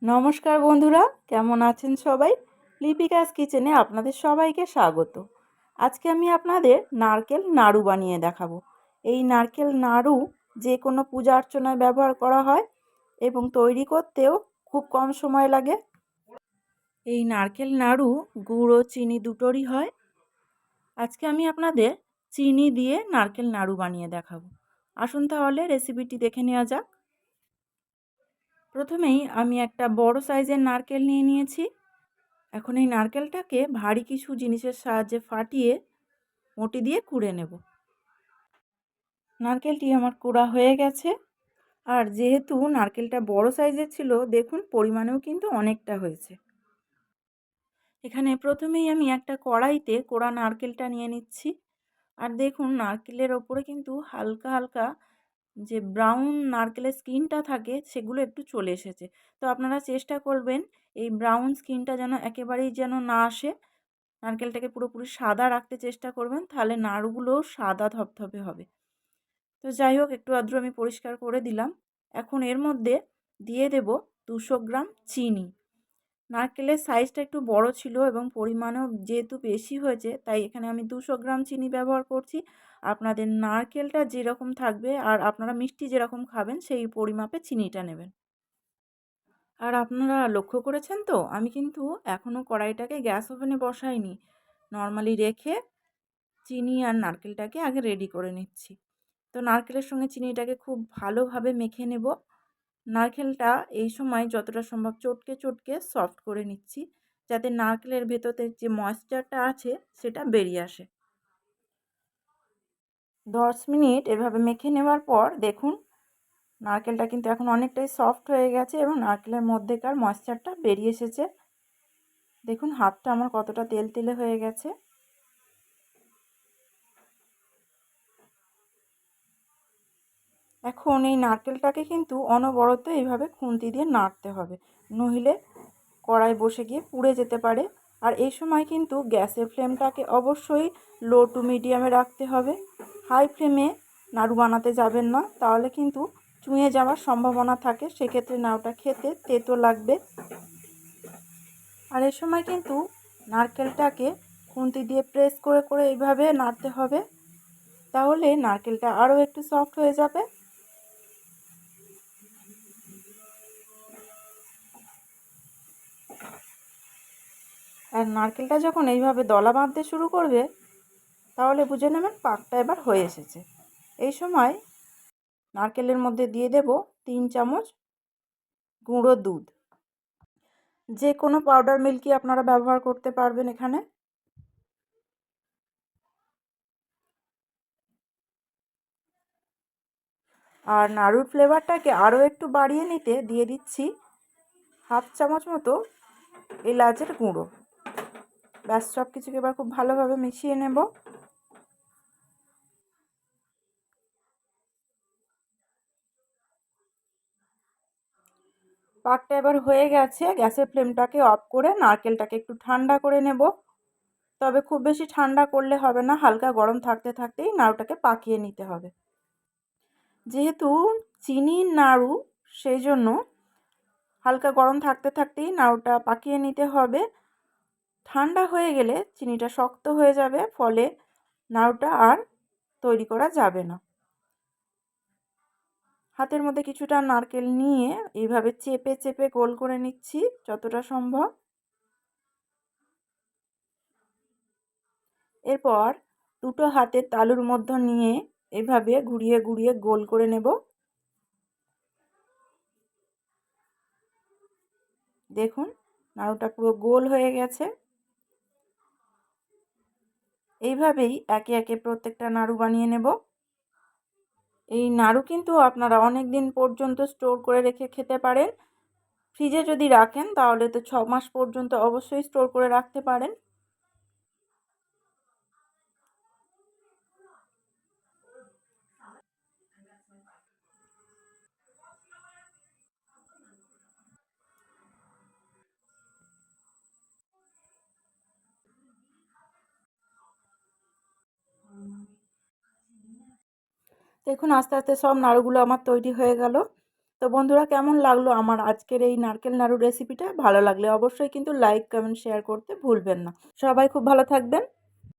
নমস্কার বন্ধুরা, কেমন আছেন সবাই? লিপিকাস কিচেনে আপনাদের সবাইকে স্বাগত। আজকে আমি আপনাদের নারকেল নাড়ু বানিয়ে দেখাবো। এই নারকেল নাড়ু যে কোনো পূজা অর্চনায় ব্যবহার করা হয় এবং তৈরি করতেও খুব কম সময় লাগে। এই নারকেল নাড়ু গুড় ও চিনি দুটোরই হয়। আজকে আমি আপনাদের চিনি দিয়ে নারকেল নাড়ু বানিয়ে দেখাবো। আসুন তাহলে রেসিপিটি দেখে নেওয়া যাক। প্রথমেই আমি একটা বড় সাইজের নারকেল নিয়ে নিয়েছি। এখন এই নারকেলটাকে ভারী কিছু জিনিসের সাহায্যে ফাটিয়ে মটি দিয়ে কুড়ে নেব। নারকেলটি আমার কুড়া হয়ে গেছে। আর যেহেতু নারকেলটা বড় সাইজের ছিল, দেখুন পরিমাণেও কিন্তু অনেকটা হয়েছে। এখানে প্রথমেই আমি একটা কড়াইতে কোড়া নারকেলটা নিয়ে নিচ্ছি। আর দেখুন নারকেলের ওপরে কিন্তু হালকা হালকা যে ব্রাউন নারকেলের স্কিনটা থাকে সেগুলো একটু চলে এসেছে। তো আপনারা চেষ্টা করবেন এই ব্রাউন স্কিনটা যেন একেবারেই যেন না আসে। নারকেলটাকে পুরোপুরি সাদা রাখতে চেষ্টা করবেন, তাহলে নাড়ুগুলোও সাদা ধপধপে হবে। তো যাই হোক, একটু আধটু আমি পরিষ্কার করে দিলাম। এখন এর মধ্যে দিয়ে দেব 200 গ্রাম চিনি। নারকেলের সাইজটা একটু বড় ছিল এবং পরিমাণও যেহেতু বেশি হয়েছে, তাই এখানে আমি 200 গ্রাম চিনি ব্যবহার করছি। আপনাদের নারকেলটা যেরকম থাকবে আর আপনারা মিষ্টি যেরকম খাবেন সেই পরিমাপে চিনিটা নেবেন। আর আপনারা লক্ষ্য করেছেন তো, আমি কিন্তু এখনও কড়াইটাকে গ্যাস ওভেনে বসাইনি। নর্মালি রেখে চিনি আর নারকেলটাকে আগে রেডি করে নিচ্ছি। তো নারকেলের সঙ্গে চিনিটাকে খুব ভালোভাবে মেখে নেব। নারকেলটা এই সময় যতটা সম্ভব চটকে চটকে সফট করে নিচ্ছি, যাতে নারকেলের ভেতরে যে ময়েশ্চারটা আছে সেটা বেরিয়ে আসে। 10 মিনিট এভাবে মেখে নেওয়ার পর দেখুন নারকেলটা কিন্তু এখন অনেকটাই সফট হয়ে গেছে এবং নারকেলের মধ্যেকার ময়েশ্চারটা বেরিয়ে এসেছে। দেখুন হাতটা আমার কতটা তেলতেলে হয়ে গেছে। এখন এই নারকেলটাকে কিন্তু অনবরত এইভাবে খুন্তি দিয়ে নাড়তে হবে, নইলে কড়াই বসে গিয়ে পুড়ে যেতে পারে। আর এই সময় কিন্তু গ্যাসের ফ্লেমটাকে অবশ্যই লো টু মিডিয়ামে রাখতে হবে। হাই ফ্লেমে নাড়ু বানাতে যাবেন না, তাহলে কিন্তু চুঁয়ে যাওয়ার সম্ভাবনা থাকে, সেক্ষেত্রে নাড়ুটা খেতে তেতো লাগবে। আর এই সময় কিন্তু নারকেলটাকে খুন্তি দিয়ে প্রেস করে করে এইভাবে নাড়তে হবে, তাহলে নারকেলটা আরও একটু সফট হয়ে যাবে। আর নারকেলটা যখন এইভাবে দলা বাঁধতে শুরু করবে, তাহলে বুঝে নেবেন পাকটা এবার হয়ে এসেছে। এই সময় নারকেলের মধ্যে দিয়ে দেব 3 চামচ গুঁড়ো দুধ। যে কোনো পাউডার মিল্কই আপনারা ব্যবহার করতে পারবেন এখানে। আর নাড়ুর ফ্লেভারটাকে আরও একটু বাড়িয়ে নিতে দিয়ে দিচ্ছি হাফ চামচ মতো এলাচের গুঁড়ো। ব্যাস সব কিছুকে এবার খুব ভালোভাবে মিশিয়ে নেব। পাকটা এবার হয়ে গেছে। গ্যাসের ফ্লেমটাকে অফ করে নারকেলটাকে একটু ঠান্ডা করে নেব। তবে খুব বেশি ঠান্ডা করলে হবে না, হালকা গরম থাকতে থাকতেই নাড়ুটাকে পাকিয়ে নিতে হবে। যেহেতু চিনির নাড়ু, সেই জন্য হালকা গরম থাকতে থাকতেই নাড়ুটা পাকিয়ে নিতে হবে। ঠান্ডা হয়ে গেলে চিনিটা শক্ত হয়ে যাবে, ফলে নাড়ুটা আর তৈরি করা যাবে না। হাতের মধ্যে কিছুটা নারকেল নিয়ে এইভাবে চেপে চেপে গোল করে নিচ্ছি যতটা সম্ভব। এরপর দুটো হাতের তালুর মধ্যে নিয়ে এভাবে ঘুরিয়ে ঘুরিয়ে গোল করে নেব। দেখুন নাড়ুটা পুরো গোল হয়ে গেছে। এইভাবেই একে একে প্রত্যেকটা নাড়ু বানিয়ে নেব। এই নাড়ু কিন্তু আপনারা অনেক দিন পর্যন্ত স্টোর করে রেখে খেতে পারেন। ফ্রিজে যদি রাখেন তাহলে তো 6 মাস পর্যন্ত অবশ্যই স্টোর করে রাখতে পারেন। দেখুন আস্তে আস্তে সব নাড়ুগুলো আমার তৈরি হয়ে গেল। তো বন্ধুরা, কেমন লাগলো আমার আজকের এই নারকেল নাড়ু রেসিপিটা? ভালো লাগলে অবশ্যই কিন্তু লাইক, কমেন্ট, শেয়ার করতে ভুলবেন না। সবাই খুব ভালো থাকবেন।